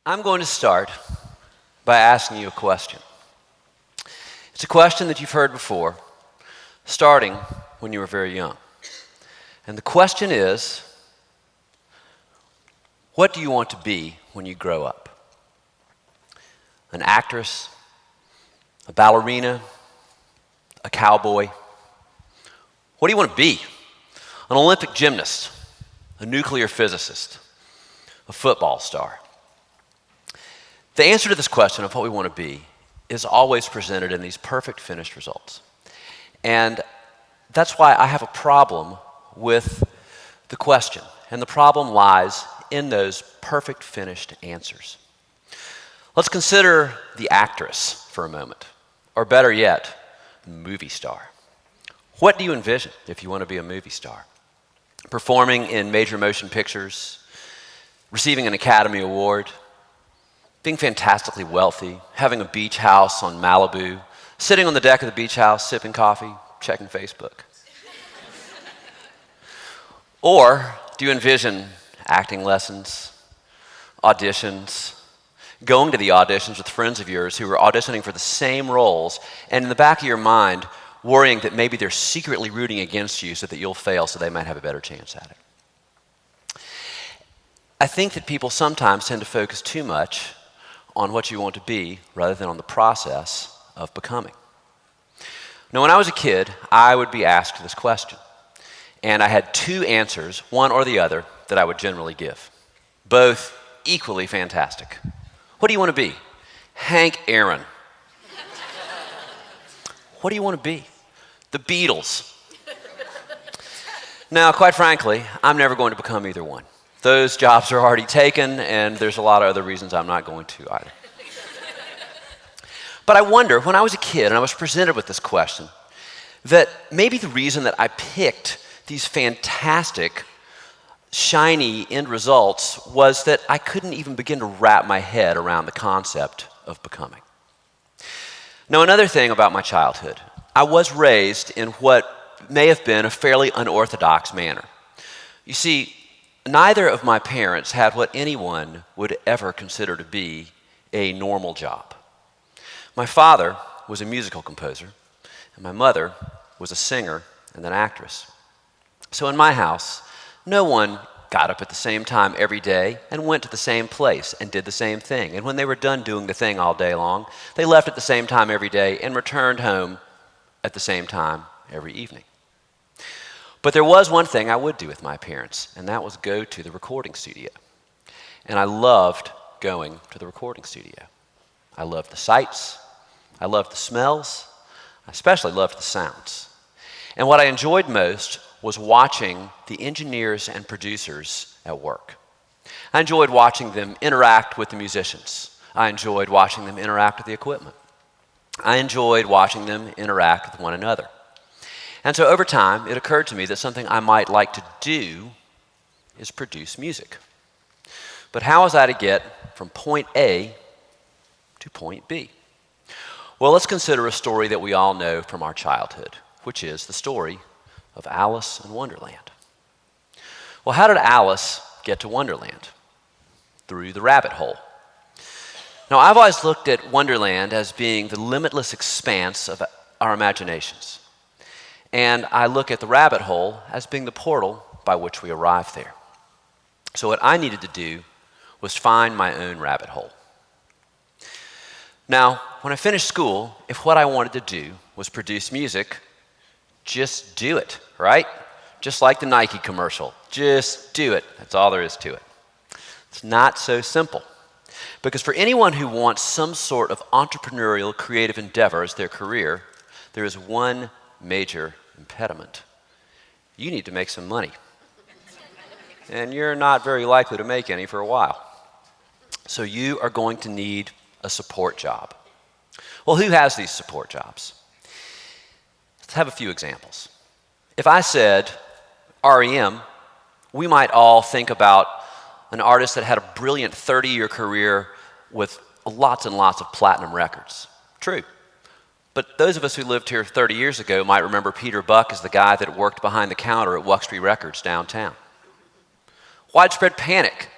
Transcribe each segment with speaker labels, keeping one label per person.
Speaker 1: I'm going to start by asking you a question. It's a question that you've heard before, starting when you were very young. And the question is, what do you want to be when you grow up? An actress, a ballerina, a cowboy? What do you want to be? An Olympic gymnast, a nuclear physicist, a football star? The answer to this question of what we want to be is always presented in these perfect finished results. And that's why I have a problem with the question. And the problem lies in those perfect finished answers. Let's consider the actress for a moment, or better yet, movie star. What do you envision if you want to be a movie star? Performing in major motion pictures, receiving an Academy Award, being fantastically wealthy, having a beach house on Malibu, sitting on the deck of the beach house, sipping coffee, checking Facebook. Or do you envision acting lessons, auditions, going to the auditions with friends of yours who are auditioning for the same roles, and in the back of your mind, worrying that maybe they're secretly rooting against you so that you'll fail so they might have a better chance at it? I think that people sometimes tend to focus too much on what you want to be rather than on the process of becoming. Now, when I was a kid, I would be asked this question, and I had two answers, one or the other, that I would generally give, both equally fantastic. What do you want to be? Hank Aaron. What do you want to be? The Beatles. Now, quite frankly, I'm never going to become either one. Those jobs are already taken, and there's a lot of other reasons I'm not going to either. But I wonder, when I was a kid and I was presented with this question, that maybe the reason that I picked these fantastic, shiny end results was that I couldn't even begin to wrap my head around the concept of becoming. Now, another thing about my childhood, I was raised in what may have been a fairly unorthodox manner. You see, neither of my parents had what anyone would ever consider to be a normal job. My father was a musical composer, and my mother was a singer and an actress. So in my house, no one got up at the same time every day and went to the same place and did the same thing. And when they were done doing the thing all day long, they left at the same time every day and returned home at the same time every evening. But there was one thing I would do with my parents, and that was go to the recording studio. And I loved going to the recording studio. I loved the sights, I loved the smells, I especially loved the sounds. And what I enjoyed most was watching the engineers and producers at work. I enjoyed watching them interact with the musicians. I enjoyed watching them interact with the equipment. I enjoyed watching them interact with one another. And so over time, it occurred to me that something I might like to do is produce music. But how was I to get from point A to point B? Well, let's consider a story that we all know from our childhood, which is the story of Alice in Wonderland. Well, how did Alice get to Wonderland? Through the rabbit hole. Now, I've always looked at Wonderland as being the limitless expanse of our imaginations. And I look at the rabbit hole as being the portal by which we arrive there. So what I needed to do was find my own rabbit hole. Now, when I finished school, if what I wanted to do was produce music, just do it, right? Just like the Nike commercial. Just do it. That's all there is to it. It's not so simple. Because for anyone who wants some sort of entrepreneurial creative endeavor as their career, there is one major impediment. You need to make some money. And you're not very likely to make any for a while. So you are going to need a support job. Well, who has these support jobs? Let's have a few examples. If I said REM, we might all think about an artist that had a brilliant 30-year career with lots and lots of platinum records. True. But those of us who lived here 30 years ago might remember Peter Buck as the guy that worked behind the counter at Wuck Street Records downtown. Widespread Panic.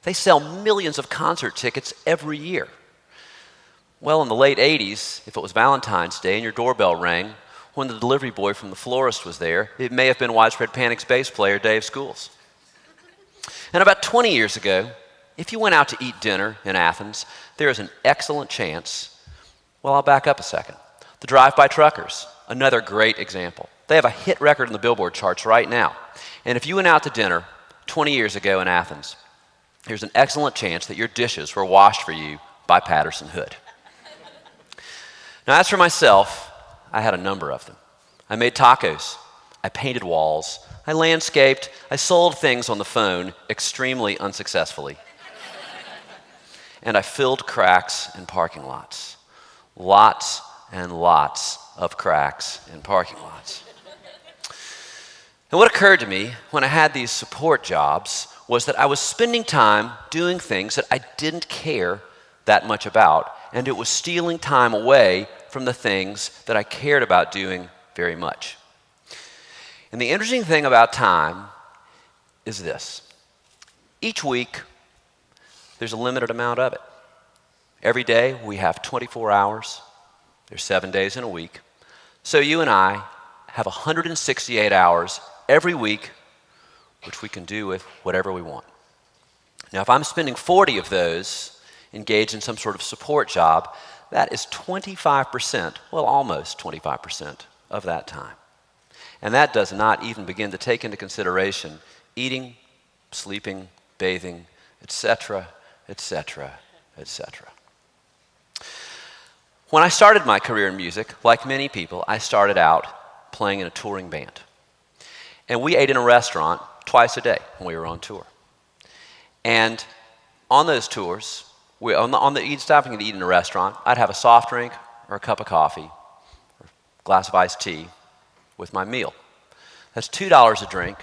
Speaker 1: They sell millions of concert tickets every year. Well, in the late 80s, if it was Valentine's Day and your doorbell rang, when the delivery boy from the florist was there, it may have been Widespread Panic's bass player, Dave Schools. And about 20 years ago, if you went out to eat dinner in Athens, there is an excellent chance, well, I'll back up a second. The Drive-By Truckers, another great example. They have a hit record in the Billboard charts right now. And if you went out to dinner 20 years ago in Athens, there's an excellent chance that your dishes were washed for you by Patterson Hood. Now, as for myself, I had a number of them. I made tacos. I painted walls. I landscaped. I sold things on the phone extremely unsuccessfully. And I filled cracks in parking lots. Lots and lots of cracks in parking lots. And what occurred to me when I had these support jobs was that I was spending time doing things that I didn't care that much about, and it was stealing time away from the things that I cared about doing very much. And the interesting thing about time is this. Each week, there's a limited amount of it. Every day, we have 24 hours. There's 7 days in a week. So you and I have 168 hours every week, which we can do with whatever we want. Now, if I'm spending 40 of those engaged in some sort of support job, that is 25%, well, almost 25% of that time. And that does not even begin to take into consideration eating, sleeping, bathing, etc., etc., etc. When I started my career in music, like many people, I started out playing in a touring band. And we ate in a restaurant twice a day when we were on tour. And on those tours, stopping to eat in a restaurant, I'd have a soft drink or a cup of coffee or a glass of iced tea with my meal. That's $2 a drink,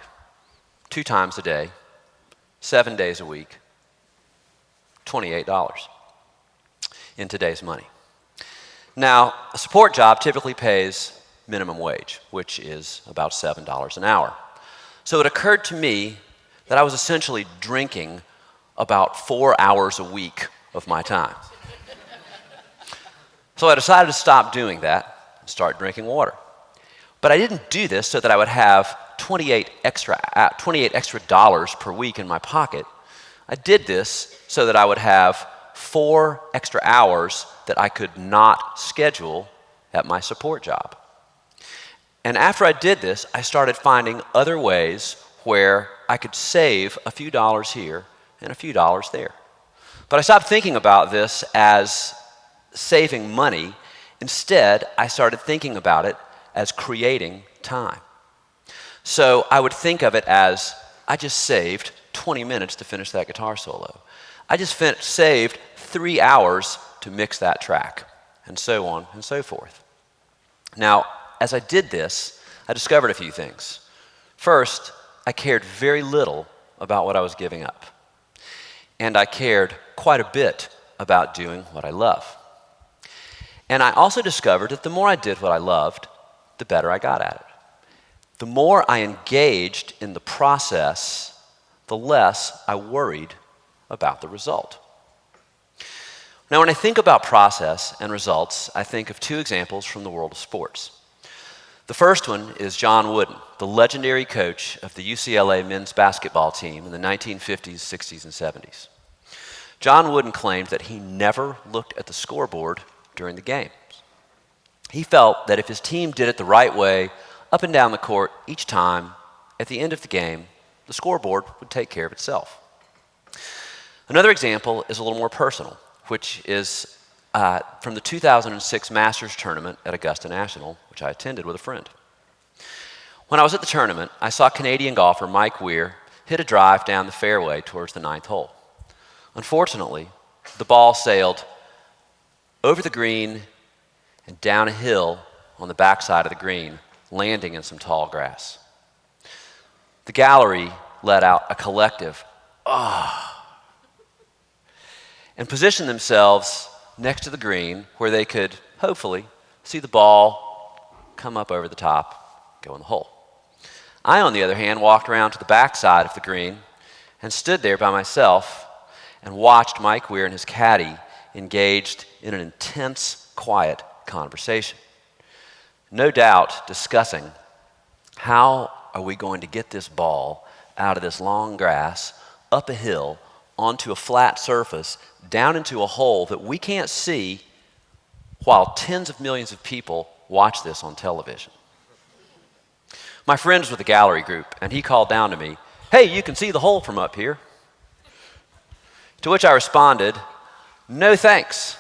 Speaker 1: 2 times a day, 7 days a week, $28 in today's money. Now, a support job typically pays minimum wage, which is about $7 an hour. So it occurred to me that I was essentially drinking about 4 hours a week of my time. So I decided to stop doing that and start drinking water. But I didn't do this so that I would have 28 extra dollars per week in my pocket. I did this so that I would have 4 extra hours that I could not schedule at my support job. And after I did this, I started finding other ways where I could save a few dollars here and a few dollars there. But I stopped thinking about this as saving money. Instead, I started thinking about it as creating time. So I would think of it as, I just saved 20 minutes to finish that guitar solo. I just saved 3 hours to mix that track, and so on and so forth. Now, as I did this, I discovered a few things. First, I cared very little about what I was giving up. And I cared quite a bit about doing what I love. And I also discovered that the more I did what I loved, the better I got at it. The more I engaged in the process, the less I worried about the result. Now, when I think about process and results, I think of 2 examples from the world of sports. The first one is John Wooden, the legendary coach of the UCLA men's basketball team in the 1950s, 60s, and 70s. John Wooden claimed that he never looked at the scoreboard during the games. He felt that if his team did it the right way, up and down the court each time, at the end of the game, the scoreboard would take care of itself. Another example is a little more personal, which is from the 2006 Masters tournament at Augusta National, which I attended with a friend. When I was at the tournament, I saw Canadian golfer Mike Weir hit a drive down the fairway towards the 9th hole. Unfortunately, the ball sailed over the green and down a hill on the backside of the green, landing in some tall grass. The gallery let out a collective, "Ah," and positioned themselves next to the green where they could, hopefully, see the ball come up over the top, go in the hole. I, on the other hand, walked around to the backside of the green and stood there by myself, and watched Mike Weir and his caddy engaged in an intense, quiet conversation. No doubt discussing how are we going to get this ball out of this long grass, up a hill, onto a flat surface, down into a hole that we can't see while tens of millions of people watch this on television. My friend was with the gallery group, and he called down to me, "Hey, you can see the hole from up here." To which I responded, "No thanks.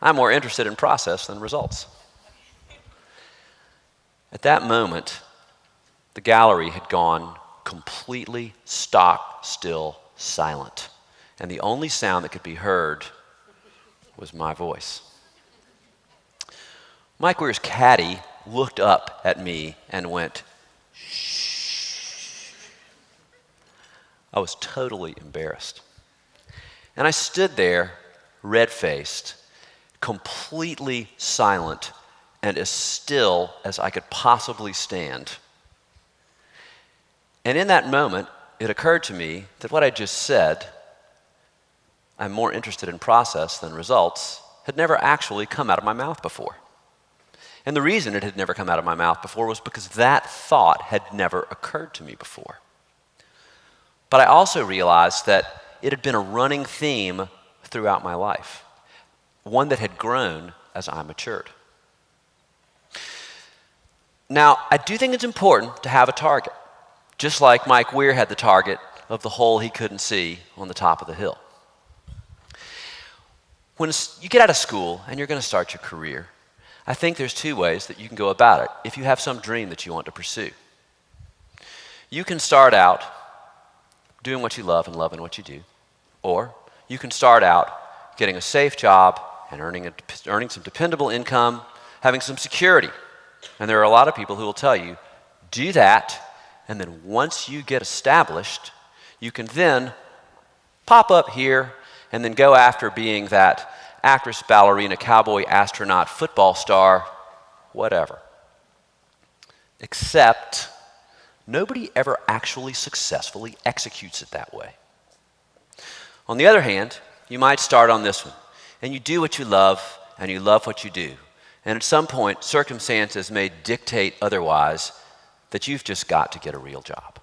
Speaker 1: I'm more interested in process than results." At that moment, the gallery had gone completely stock still silent, and the only sound that could be heard was my voice. Mike Weir's caddy looked up at me and went, "Shh." I was totally embarrassed. And I stood there, red-faced, completely silent, and as still as I could possibly stand. And in that moment, it occurred to me that what I just said, "I'm more interested in process than results," had never actually come out of my mouth before. And the reason it had never come out of my mouth before was because that thought had never occurred to me before. But I also realized that it had been a running theme throughout my life, one that had grown as I matured. Now, I do think it's important to have a target, just like Mike Weir had the target of the hole he couldn't see on the top of the hill. When you get out of school and you're going to start your career, I think there's two ways that you can go about it if you have some dream that you want to pursue. You can start out doing what you love and loving what you do, or you can start out getting a safe job and earning some dependable income, having some security. And there are a lot of people who will tell you, do that, and then once you get established, you can then pop up here and then go after being that actress, ballerina, cowboy, astronaut, football star, whatever. Except nobody ever actually successfully executes it that way. On the other hand, you might start on this one, and you do what you love, and you love what you do. And at some point, circumstances may dictate otherwise, that you've just got to get a real job.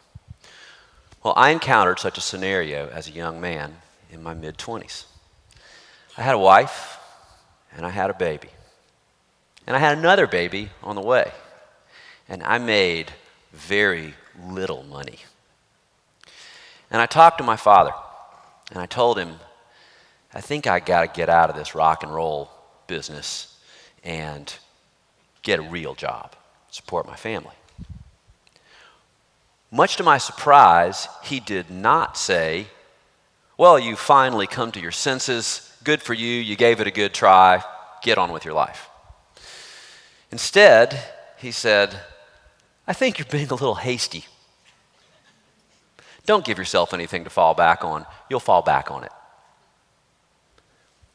Speaker 1: Well, I encountered such a scenario as a young man in my mid-20s. I had a wife, and I had a baby. And I had another baby on the way. And I made very little money. And I talked to my father, and I told him, I think I got to get out of this rock and roll business and get a real job, support my family. Much to my surprise, he did not say, "Well, you finally come to your senses. Good for you. You gave it a good try. Get on with your life." Instead, he said, "I think you're being a little hasty. Don't give yourself anything to fall back on. You'll fall back on it.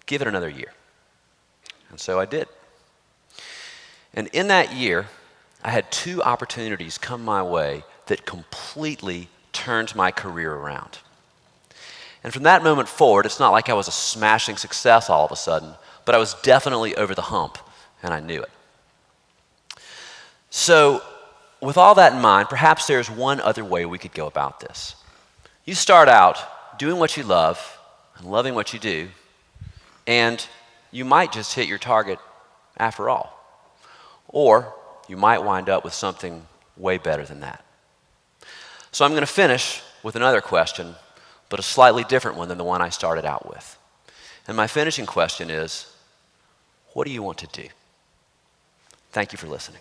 Speaker 1: Give it another year." And so I did. And in that year, I had two opportunities come my way that completely turned my career around. And from that moment forward, it's not like I was a smashing success all of a sudden, but I was definitely over the hump, and I knew it. So, with all that in mind, perhaps there's one other way we could go about this. You start out doing what you love and loving what you do, and you might just hit your target after all. Or you might wind up with something way better than that. So I'm going to finish with another question, but a slightly different one than the one I started out with. And my finishing question is, what do you want to do? Thank you for listening.